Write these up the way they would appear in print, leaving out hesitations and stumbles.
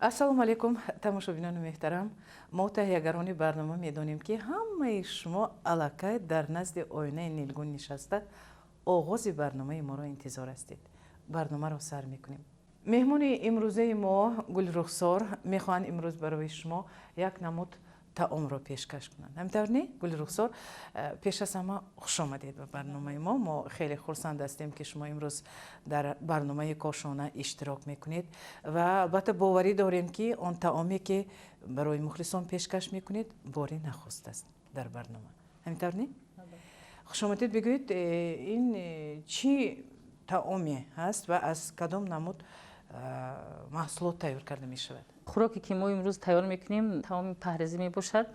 ассалому алайкум тамошобинони меҳтарам. мо таҳиягарони барнома медонем ки ҳамаи шумо аллакай дар назди оинаи нилгун нишаста оғози барномаи моро интизор ҳастед. барномаро сар мекунем. меҳмони имрӯзаи мо Гулрухсор мехоҳанд имрӯз барои шумо як намуд таомро пешкаш кунанд. ҳаминтавр не Гулрухсор, пеш аз ҳама хуш омадед ба барномаи мо. мо хеле хурсанд ҳастем ки шумо имрӯз дар барномаи кошона иштирок мекунед ва албатта боварӣ дорем ки он таоме ки барои мухлисон пешкаш мекунед бори нахуст аст дар барнома. ҳаминтавр не? хуш омадед. бигӯед ин чӣ таоме ҳаст ва аз кадом намуд маҳсулот тайёр карда мешавад? خوراکی که ما امروز تیار میکنیم تمام پهریزی میباشد.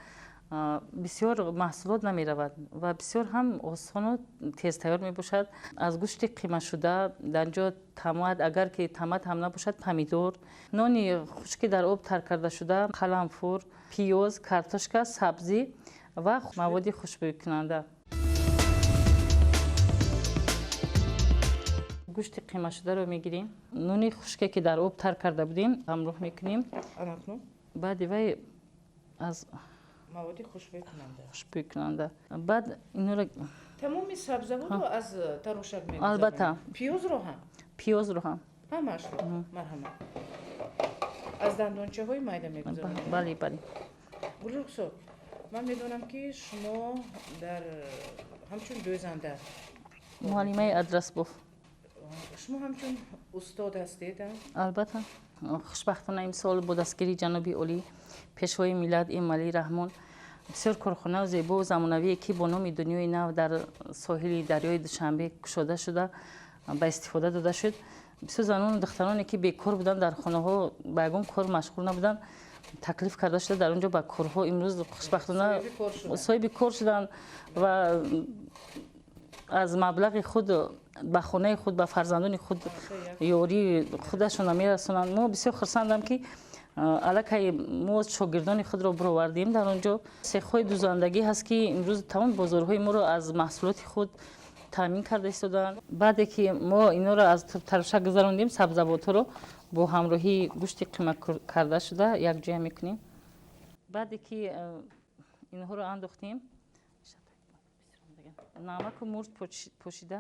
بسیار محصولات نمیرود و بسیار هم آسان و تیز تیار میباشد. از گوشت قیمه شده در اینجا تمد، اگر که تمد هم نباشد، پمیدور، نانی خشکی در آب تر کرده شده، قلمفور، پیاز، کارتوشکا، سبزی و مواد خوشبو کننده. گوشت قیمه شده رو میگیریم، نون خشکی که در آب تر کرده بودیم همراه میکنیم. بعد وی از مواد خوشبو کننده بعد اینو را تمامی سبزیجات رو از تراشک میگذاریم. البته پیاز رو هم همش مرحمت از دندانچه های میده میگذاریم. بله بله. گلرخسار، من میدونم که شما در همچون دوزنده معلمه ادرس بوف. شما همچون استاد هستید؟ البته. خوشبختانه امسال با دستگیری جناب عالی پیشوای ملت امالی رحمان بسیار کارخانه و زیبا و زمانوی که با نام دنیای نو در ساحل دریای دوشنبه گشوده شده به استفاده داده شد. بسیار زنان و دخترانی که بیکار بودن در خانه ها به یگان کار مشغول نبودن تکلیف کرده شده در اونجا با کارها امروز خوشبختانه صاحب کار شدن و از مبلغ خود به خانه خود به فرزندان خود یاری خودشون میرسونند. ما بسیار خرسندم که الکی ما شاگردان خود را برآوردیم در اونجا. سیخ‌های دوزندگی هست که امروز تمام بازارهای ما را از محصولات خود تامین کرده ایستادند. بعد که ما اینا را از تراشک گذراندیم سبزیجات رو با همراهی گوشت قیمه کرده شده یک جای میکنیم. بعد که اینها رو انداختیم نمک و مرچ پوشیده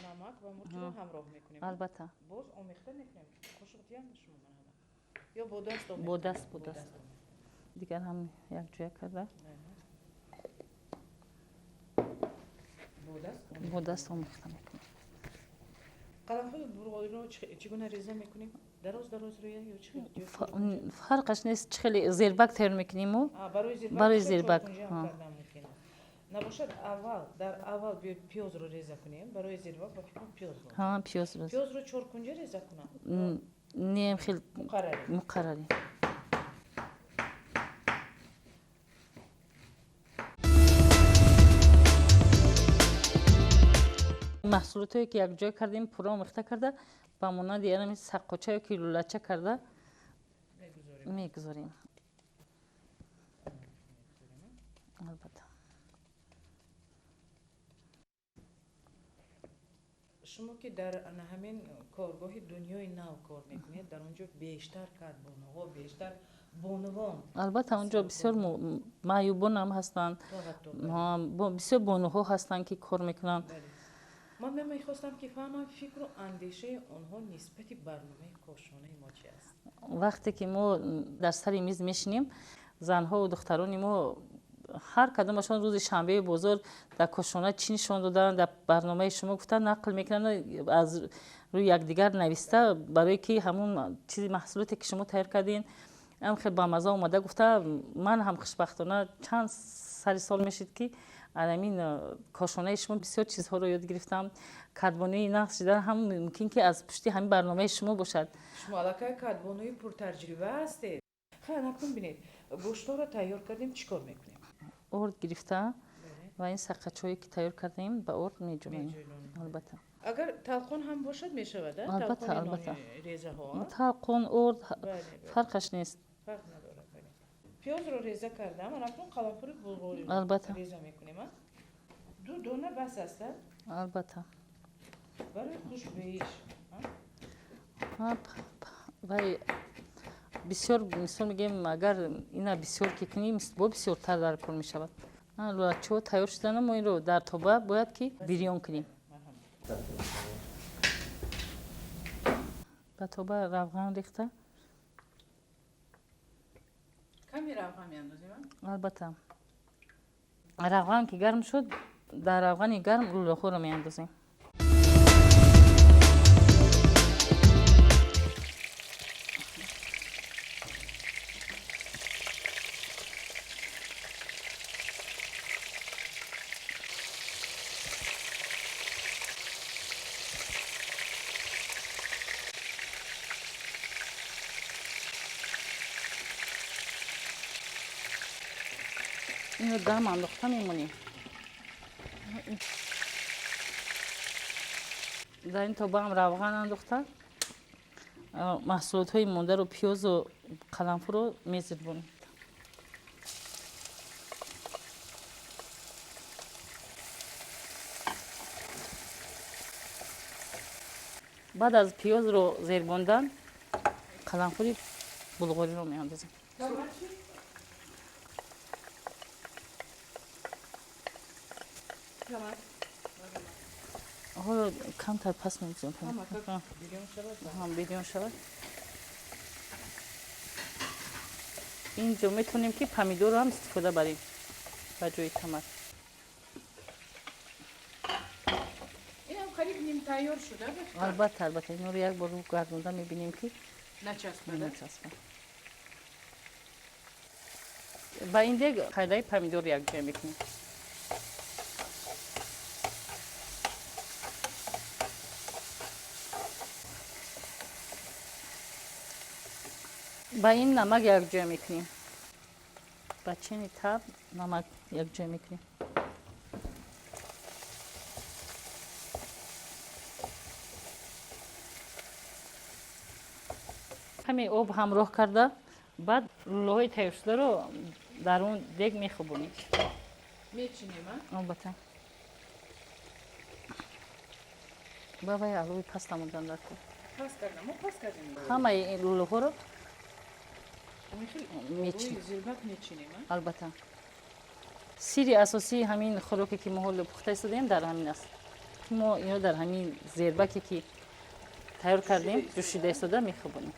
نمک و مرچ رو همراه میکنیم. البته. باز آمیخته میکنیم. خوشمزه هم شما مرحبا. یا با دست آمیخته؟ با دست. دیگر هم یک جای کرده. با دست آمیخته میکنیم. قلم‌های برغوی رو چگونه ریزه میکنیم؟ دراز روی یا چه؟ فرقش نیست. خیلی زیربک تیار میکنیم و برای زیربک. نباشد در اول پیاز رو ریزه کنیم برای زیربک با پیاز رو. پیاز رو 4 کنجه ریزه کنم. نه خیلی مقرری. محصولاتی که یک جای کردیم پورا آمیخته کرده با مانند یعنی سقاچه که لولچه کرده میگذاریم. البته. شما که در همین کارگاه دنیای نو کار میکنید در اونجا بیشتر کاربان‌ها بیشتر بانوان البته اونجا بسیار معیوبان هم هستند. بسیار بانوها هستند که کار میکنن. من میخواستم که فهمم فکر و اندیشه آنها نسبت برنامه کاشانه ما چی است. وقتی که ما در سر میز میشینیم زنها و دختران ما هر کدامشون روز شنبه بازار در کاشانه چی نشون دادن در برنامه شما گفتن نقل میکنن از روی یکدیگر نوشته برای که همون چیزی محصولاتی که شما تیار کردین هم خیلی با مزه اومده. گفته من هم خوشبختانه چند سال میشید که همین کاشانه شما بسیار چیزها رو یاد گرفتم. کدبانوی نقش شده هم ممکن که از پشتی همین برنامه شما باشد. شما علاقه کدبانوی پر تجربه هستید. خیلی نکن بینید گوشت‌ها رو تیار کردیم چیکار میکنیم؟ ارد گرفته و این سقاچه‌ای که تیار کردیم به ارد میجوییم. البته اگر تلقون هم باشد میشود؟ البته ریزه ها تلقون ارد فرقش نیست. فرق نداره. پیاز رو ریزه کردم من اکنون قلمفور بلغاری رو ریزه میکنیم. دو دونه بس است؟ البته برای خوشبوییش вай бисёр мисол мегем агар ина бисёр ки куним бо бисёртар дар кор мешавад. Луачо тайёр шудана мо инро дар тоба бояд ки бирён кунем. ба тоба равған рехта. ками равған меандозем? албатта равған ки гарм шуд дар равғани гарм лӯлохӯро меандозем. اینو دم انداخته میمونیم. در این توبه هم روغن انداخته محصولات های مونده رو پیاز و قرنفل رو میزبونیم. بعد از پیاز رو زیربوندن قرنفل بلغوری رو میاندازیم. حالا کمتر پس می‌گذارم. بیرون شود. اینجا میتونیم که پمیدور رو هم استفاده بریم به جای تمر. این هم قریب نیم تیار شده بود؟ البته این رو یک بار رو گردونده میبینیم که نچسبه. با این دیگه خیلی پمیدور یک جای میکنیم. با این نمک یک جای میکنیم. با چینی تب نمک یک جای میکنیم. همین آب همراه کرده بعد لوهای تیار شده رو در اون دیگ میخوبونیم. میچینیم ها؟ البته. بابای علوی پستا موندن در تو. پس کردم. ما پس کردیم. همه این لوها رو میچینیم. زیربک میچینیم ها؟ البته. سیری اساسی همین خوراکی که ما حال پخته استادیم در همین است. ما اینو در همین زیربکی که تیار کردیم جوشیده استاده میخوبونیم.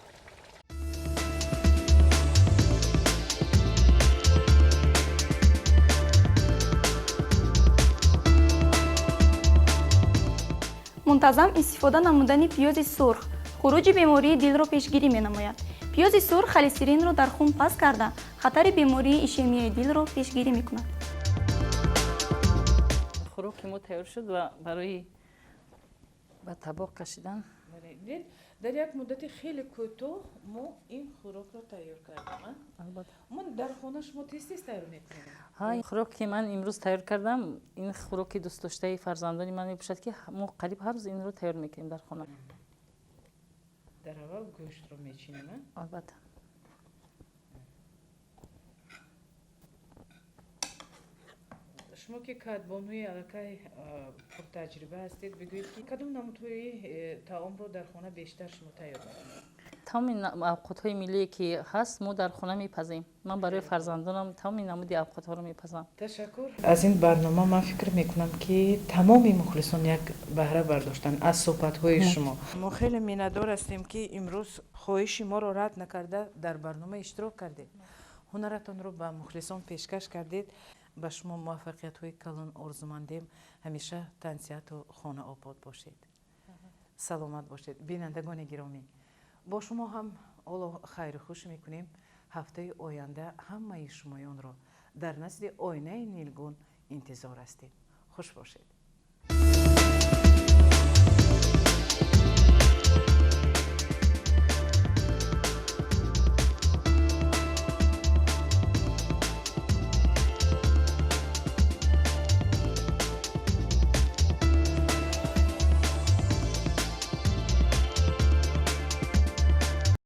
منتظم استفاده نمودن پیاز سرخ خروج بیماری دل را پیشگیری می‌نماید. پیاز سرخ خلسترین را در خون پس کرده خطر بیماری ایشمی دل را پیشگیری می‌کند. خوراک ما تیار شد و برای به طبق کشیدن در یک مدت خیلی کوتاه ما این خوراک را تیار کردیم. البته. من در خانه شما تیز تیار می‌کنیم. های خوراک که من امروز تیار کردم این خوراک دوست داشته فرزندان من میباشد که ما قریب هر روز این رو تیار میکنیم در خانه. در اول گوشت رو میچینیم. البته. شما که کادبانوی علاقه پر تجربه هستید بگویید که کدوم نمودهای طعام رو در خانه بیشتر شما تیار میکنید؟ تمام اوقات‌های ملی که هست ما در خانه میپزیم. من برای فرزندانم تمام نمودی اوقات‌ها رو میپزم. تشکر. از این برنامه من فکر میکنم که تمام مخلصان یک بهره برداشتن از صحبت‌های شما. ما خیلی میندار هستیم که امروز خواهش ما رو رد نکرده در برنامه اشتراک کردید. هنرتان رو به مخلصان پیشکش کردید. به شما موفقیت‌های کلان آرزومندیم. همیشه تنصیحات و خانه آباد باشید. سلامت باشید. بینندگان گرامی، با شما هم اولو خیر خوش میکنیم. هفته آینده همه شمایان را در نزد آینه نیلگون انتظار هستیم. خوش باشید.